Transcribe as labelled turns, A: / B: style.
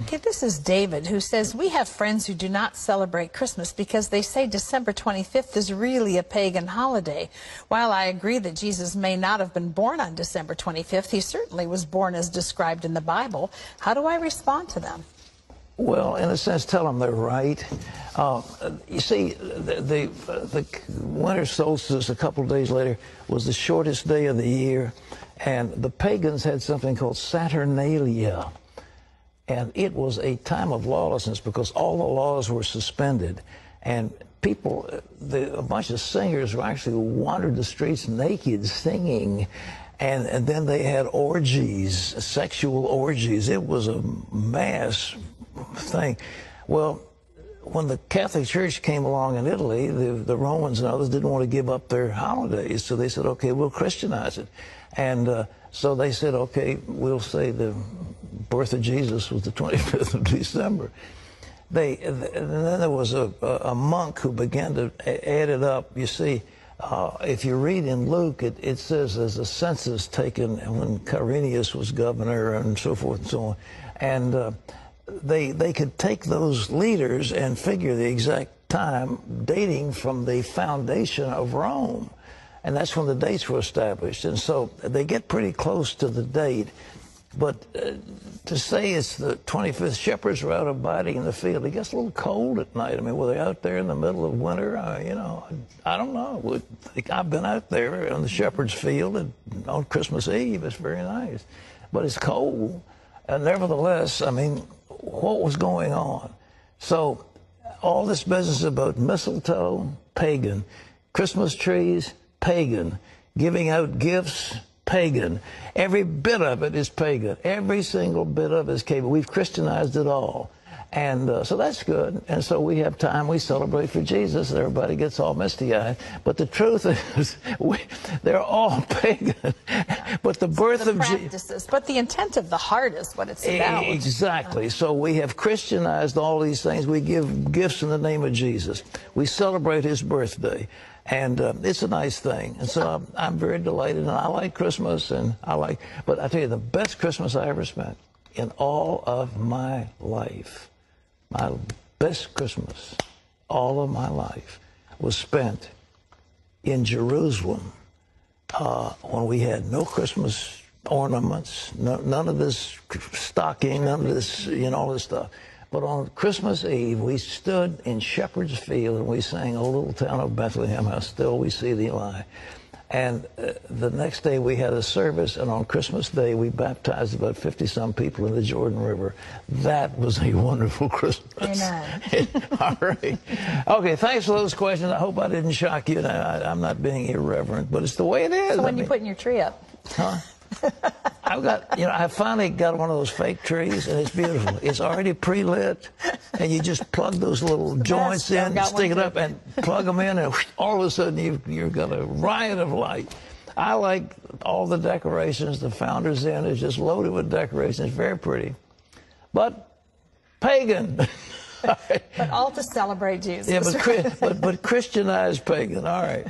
A: Okay, this is David, who says, we have friends who do not celebrate Christmas because they say December 25th is really a pagan holiday. While I agree that Jesus may not have been born on December 25th, he certainly was born as described in the Bible. How do I respond to them?
B: Well, in a sense, tell them they're right. You see, the winter solstice a couple of days later was the shortest day of the year, and the pagans had something called Saturnalia. And it was a time of lawlessness because all the laws were suspended. And people, a bunch of singers actually wandered the streets naked singing. And then they had orgies, sexual orgies. It was a mass thing. Well, when the Catholic Church came along in Italy, the Romans and others didn't want to give up their holidays. So they said, okay, we'll Christianize it. And so they said, okay, we'll say the birth of Jesus was the 25th of December. And then there was a monk who began to add it up. You see, if you read in Luke, it says there's a census taken when Quirinius was governor and so forth and so on. And they could take those leaders and figure the exact time dating from the foundation of Rome. And that's when the dates were established. And so they get pretty close to the date. But to say it's the 25th, shepherds were out abiding in the field. It gets a little cold at night. I mean, were they out there in the middle of winter? You know, I don't know. I've been out there on the shepherd's field on Christmas Eve. It's very nice. But it's cold. And nevertheless, I mean, what was going on? So all this business about mistletoe, pagan. Christmas trees, pagan. Giving out gifts, pagan. Every bit of it is pagan. Every single bit of it is pagan. We've Christianized it all. And so that's good. And so we have time. We celebrate for Jesus. Everybody gets all misty-eyed. But the truth is, they're all pagan. But the birth of Jesus.
A: But the intent of the heart is what it's about.
B: Exactly. So we have Christianized all these things. We give gifts in the name of Jesus. We celebrate his birthday. And it's a nice thing. And so I'm very delighted. And I like Christmas. But I tell you, the best Christmas I ever spent in all of my life, my best Christmas, all of my life, was spent in Jerusalem when we had no Christmas ornaments, none of this stocking, none of this, you know, all this stuff. But on Christmas Eve, we stood in Shepherd's Field and we sang, "O little town of Bethlehem, how still we see thee lie." And the next day we had a service, and on Christmas Day we baptized about 50-some people in the Jordan River. That was a wonderful Christmas.
A: Amen.
B: All right. Okay, thanks for those questions. I hope I didn't shock you. I'm not being irreverent, but it's the way it is.
A: So when you putting your tree up?
B: Huh? I finally got one of those fake trees, and it's beautiful. It's already pre-lit, and you just plug those little joints in, stick it up, and plug them in, and all of a sudden you've got a riot of light. I like all the decorations. The Founder's Inn is just loaded with decorations. It's very pretty, but pagan.
A: But all to celebrate Jesus.
B: Yeah, but Christianized pagan. All right.